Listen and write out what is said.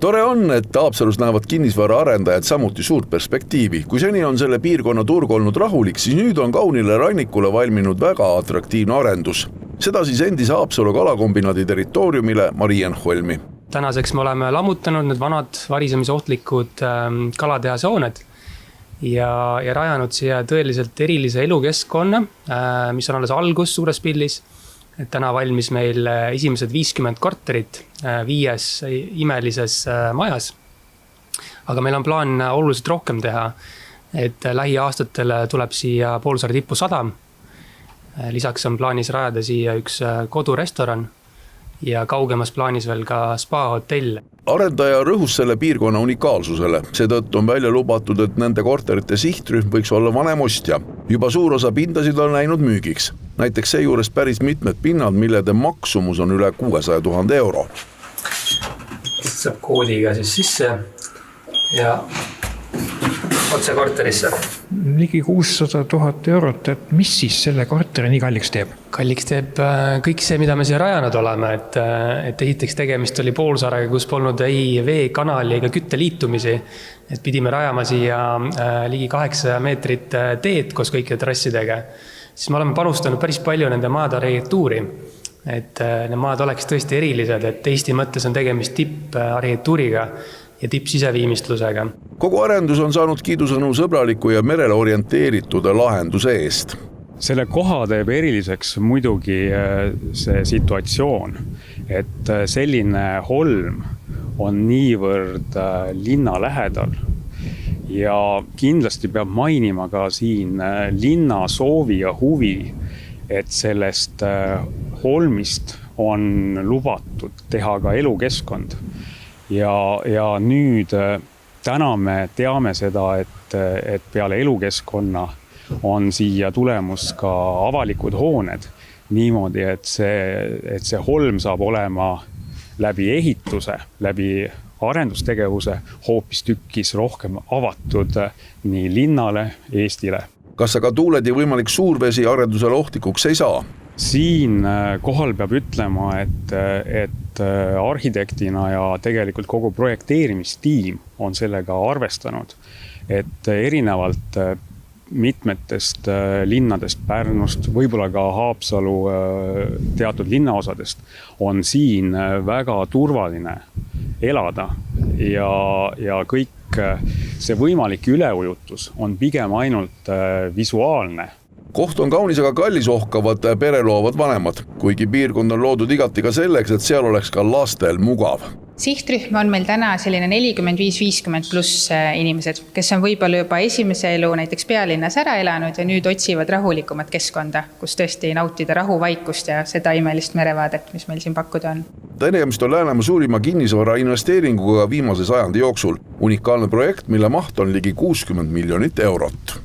Tore on, et Haapsalus näevad kinnisvara arendajad samuti suurt perspektiivi. Kui seni on selle piirkonna turg olnud rahulik, siis nüüd on kaunile rannikule valminud väga atraktiivne arendus. Seda siis endise Haapsalu kalakombinaadi territooriumile Marienholmi. Tänaseks me oleme lammutanud need vanad varisemise-ohtlikud kalatehase hooned ja rajanud siia tõeliselt erilise elukeskkonna, mis on alles algus suures pildis. Et täna valmis meil esimesed 50 korterit 5 imelises majas. Aga meil on plaan oluliselt rohkem teha, et lähiaastatele tuleb siia Poolsaare tippu sadam. Lisaks on plaanis rajada siia üks kodurestoran ja kaugemas plaanis veel ka spa-hotell. Arendaja rõhus selle piirkonna unikaalsusele. Seetõttu on välja lubatud, et nende korterite sihtrühm võiks olla vanem ostja. Juba suur osa pindasid on läinud müügiks. Näiteks seejuures päris mitmed pinnad, millede maksumus on üle 600 000 euro. Saab koodiga siis sisse ja otse korterisse. Ligi 600 000 eurot, et mis siis selle korteri nii kalliks teeb? Kalliks teeb kõik see, mida me siia rajanud oleme, et esiteks tegemist oli Poolsaarega, kus polnud ei veekanali ega kütteliitumisi, et pidime rajama siia ligi 8 meetrit teed koos kõikide trassidega. Siis me oleme panustanud päris palju nende maade arhitektuuri, et need maad oleks tõesti erilised, et Eesti mõttes on tegemist tipparhitektuuriga ja tippsiseviimistlusega. Kogu arendus on saanud kiidusõnu sõbraliku ja merele orienteeritud lahenduse eest. Selle koha teeb eriliseks muidugi see situatsioon, et selline holm on niivõrd linna lähedal ja kindlasti peab mainima ka siin linna soovi ja huvi, et sellest holmist on lubatud teha ka elukeskkond. Ja nüüd täna me teame seda, et peale elukeskkonna on siia tulemus ka avalikud hooned niimoodi, et see holm saab olema läbi ehituse, läbi arendustegevuse hoopis tükkis rohkem avatud nii linnale, Eestile. Kas aga tuuledi võimalik suurvesi arendusele ohtikuks ei saa? Siin kohal peab ütlema, et arhitektina ja tegelikult kogu projekteerimistiim on sellega arvestanud, et erinevalt mitmetest linnadest, Pärnust, võib-olla ka Haapsalu teatud linnaosadest on siin väga turvaline elada ja kõik see võimalik üleujutus on pigem ainult visuaalne. Koht on kaunis, aga kallis ohkavad pereloovad vanemad, kuigi piirkond on loodud igati ka selleks, et seal oleks ka lastel mugav. Sihtrühm on meil täna selline 45-50 pluss inimesed, kes on võib-olla juba esimese elu näiteks pealinnas ära elanud ja nüüd otsivad rahulikumat keskkonda, kus tõesti nautida rahuvaikust ja seda imelist merevaadet, mis meil siin pakkuda on. Tegemist on Läänemaa suurima kinnisvara investeeringuga viimase sajandi jooksul. Unikaalne projekt, mille maht on ligi 60 miljonit eurot.